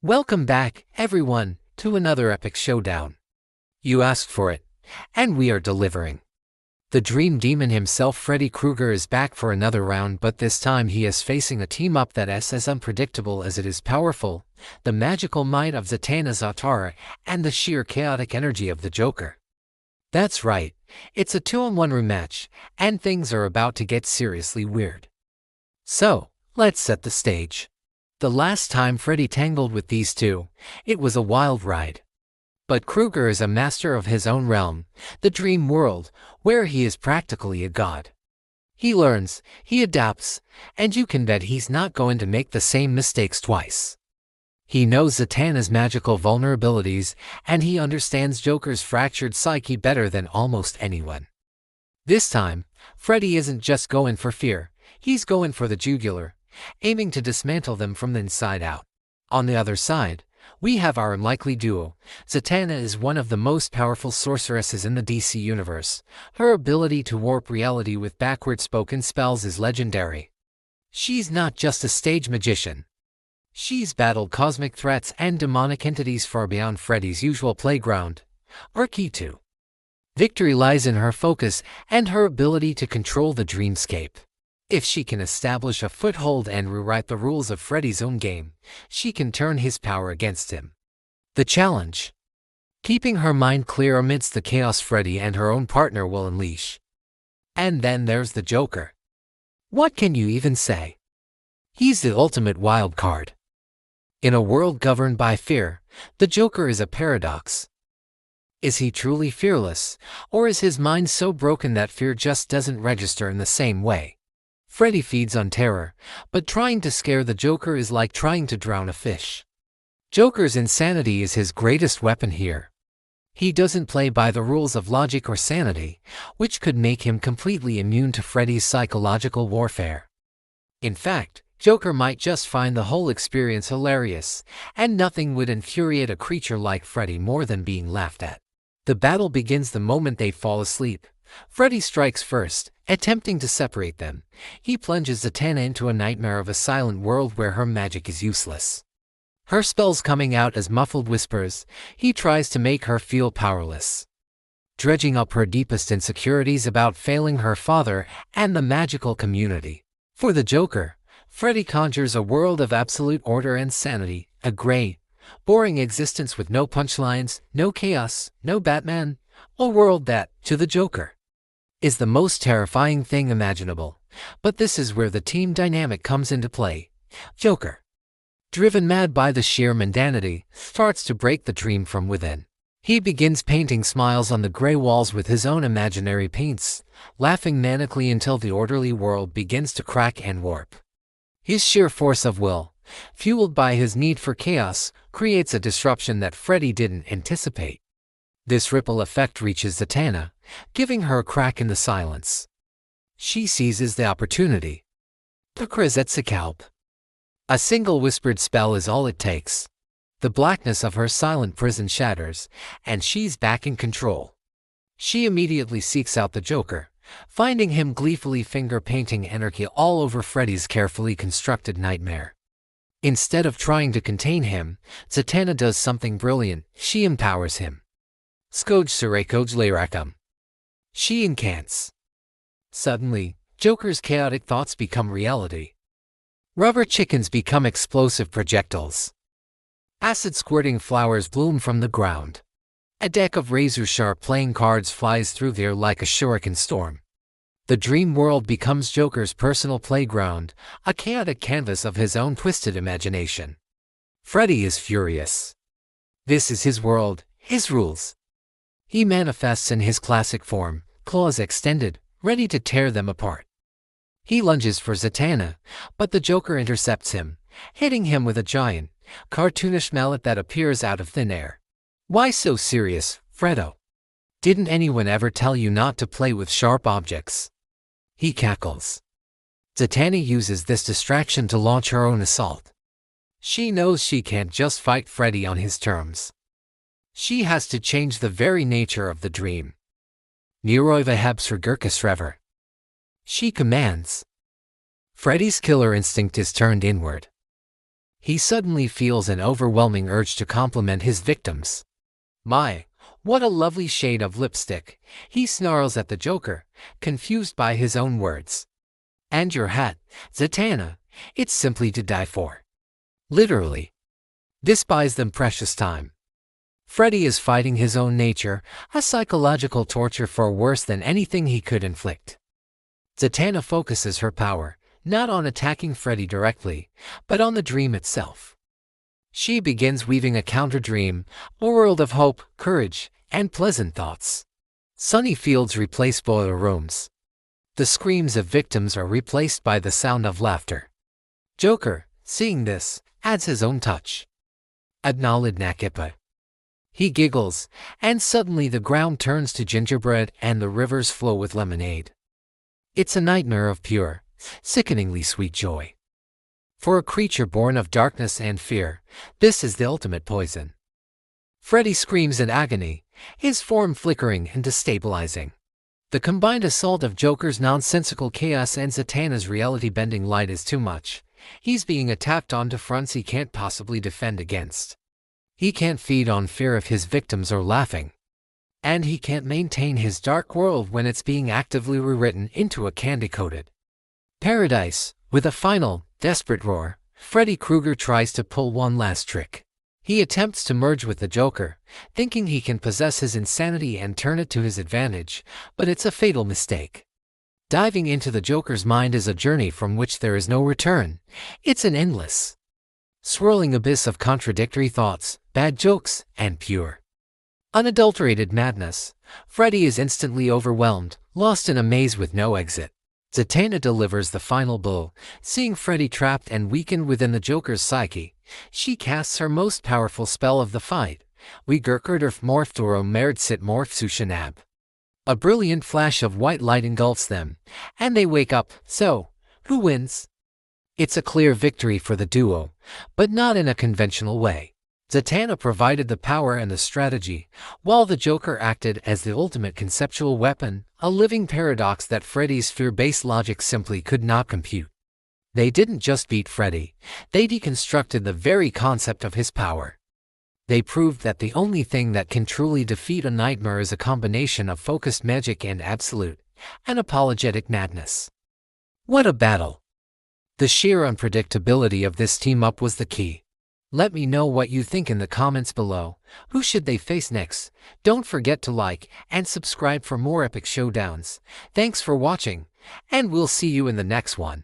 Welcome back, everyone, to another epic showdown. You asked for it, and we are delivering. The Dream Demon himself, Freddy Krueger, is back for another round, but this time he is facing a team-up that is as unpredictable as it is powerful: the magical might of Zatanna Zatanna and the sheer chaotic energy of the Joker. That's right, it's a 2-on-1 rematch, and things are about to get seriously weird. So, let's set the stage. The last time Freddy tangled with these two, it was a wild ride. But Krueger is a master of his own realm, the dream world, where he is practically a god. He learns, he adapts, and you can bet he's not going to make the same mistakes twice. He knows Zatanna's magical vulnerabilities, and he understands Joker's fractured psyche better than almost anyone. This time, Freddy isn't just going for fear, he's going for the jugular, aiming to dismantle them from the inside out. On the other side, we have our unlikely duo. Zatanna is one of the most powerful sorceresses in the DC universe. Her ability to warp reality with backward-spoken spells is legendary. She's not just a stage magician. She's battled cosmic threats and demonic entities far beyond Freddy's usual playground. Her key to victory lies in her focus and her ability to control the dreamscape. If she can establish a foothold and rewrite the rules of Freddy's own game, she can turn his power against him. The challenge: keeping her mind clear amidst the chaos Freddy and her own partner will unleash. And then there's the Joker. What can you even say? He's the ultimate wild card. In a world governed by fear, the Joker is a paradox. Is he truly fearless, or is his mind so broken that fear just doesn't register in the same way? Freddy feeds on terror, but trying to scare the Joker is like trying to drown a fish. Joker's insanity is his greatest weapon here. He doesn't play by the rules of logic or sanity, which could make him completely immune to Freddy's psychological warfare. In fact, Joker might just find the whole experience hilarious, and nothing would infuriate a creature like Freddy more than being laughed at. The battle begins the moment they fall asleep. Freddy strikes first, attempting to separate them. He plunges Zatanna into a nightmare of a silent world where her magic is useless. Her spells coming out as muffled whispers, he tries to make her feel powerless. Dredging up her deepest insecurities about failing her father and the magical community. For the Joker, Freddy conjures a world of absolute order and sanity, a gray, boring existence with no punchlines, no chaos, no Batman, a world that, to the Joker, is the most terrifying thing imaginable. But this is where the team dynamic comes into play. Joker, driven mad by the sheer mundanity, starts to break the dream from within. He begins painting smiles on the gray walls with his own imaginary paints, laughing manically until the orderly world begins to crack and warp. His sheer force of will, fueled by his need for chaos, creates a disruption that Freddy didn't anticipate. This ripple effect reaches Zatanna, giving her a crack in the silence. She seizes the opportunity. The Krizetsikaup. A single whispered spell is all it takes. The blackness of her silent prison shatters, and she's back in control. She immediately seeks out the Joker, finding him gleefully finger-painting anarchy all over Freddy's carefully constructed nightmare. Instead of trying to contain him, Zatanna does something brilliant. She empowers him. Skoj Surekoj Leirakam. She incants. Suddenly, Joker's chaotic thoughts become reality. Rubber chickens become explosive projectiles. Acid-squirting flowers bloom from the ground. A deck of razor-sharp playing cards flies through the air like a shuriken storm. The dream world becomes Joker's personal playground, a chaotic canvas of his own twisted imagination. Freddy is furious. This is his world, his rules. He manifests in his classic form, claws extended, ready to tear them apart. He lunges for Zatanna, but the Joker intercepts him, hitting him with a giant, cartoonish mallet that appears out of thin air. Why so serious, Fredo? Didn't anyone ever tell you not to play with sharp objects? He cackles. Zatanna uses this distraction to launch her own assault. She knows she can't just fight Freddy on his terms. She has to change the very nature of the dream. Niroiva Habsragurkasrever. She commands. Freddy's killer instinct is turned inward. He suddenly feels an overwhelming urge to compliment his victims. My, what a lovely shade of lipstick, he snarls at the Joker, confused by his own words. And your hat, Zatanna, it's simply to die for. Literally. This buys them precious time. Freddy is fighting his own nature, a psychological torture far worse than anything he could inflict. Zatanna focuses her power, not on attacking Freddy directly, but on the dream itself. She begins weaving a counter-dream, a world of hope, courage, and pleasant thoughts. Sunny fields replace boiler rooms. The screams of victims are replaced by the sound of laughter. Joker, seeing this, adds his own touch. Acknowledge Nakipa. He giggles, and suddenly the ground turns to gingerbread and the rivers flow with lemonade. It's a nightmare of pure, sickeningly sweet joy. For a creature born of darkness and fear, this is the ultimate poison. Freddy screams in agony, his form flickering and destabilizing. The combined assault of Joker's nonsensical chaos and Zatanna's reality-bending light is too much. He's being attacked onto fronts he can't possibly defend against. He can't feed on fear if his victims are laughing. And he can't maintain his dark world when it's being actively rewritten into a candy-coated paradise. With a final, desperate roar, Freddy Krueger tries to pull one last trick. He attempts to merge with the Joker, thinking he can possess his insanity and turn it to his advantage, but it's a fatal mistake. Diving into the Joker's mind is a journey from which there is no return. It's an endless, swirling abyss of contradictory thoughts, bad jokes, and pure, unadulterated madness. Freddy is instantly overwhelmed, lost in a maze with no exit. Zatanna delivers the final blow, seeing Freddy trapped and weakened within the Joker's psyche. She casts her most powerful spell of the fight, We Gurkurderf Morphtoro Merdsit Morphsushanab. A brilliant flash of white light engulfs them, and they wake up. So, who wins? It's a clear victory for the duo, but not in a conventional way. Zatanna provided the power and the strategy, while the Joker acted as the ultimate conceptual weapon, a living paradox that Freddy's fear-based logic simply could not compute. They didn't just beat Freddy, they deconstructed the very concept of his power. They proved that the only thing that can truly defeat a nightmare is a combination of focused magic and absolute, unapologetic madness. What a battle! The sheer unpredictability of this team-up was the key. Let me know what you think in the comments below. Who should they face next? Don't forget to like and subscribe for more epic showdowns. Thanks for watching, and we'll see you in the next one.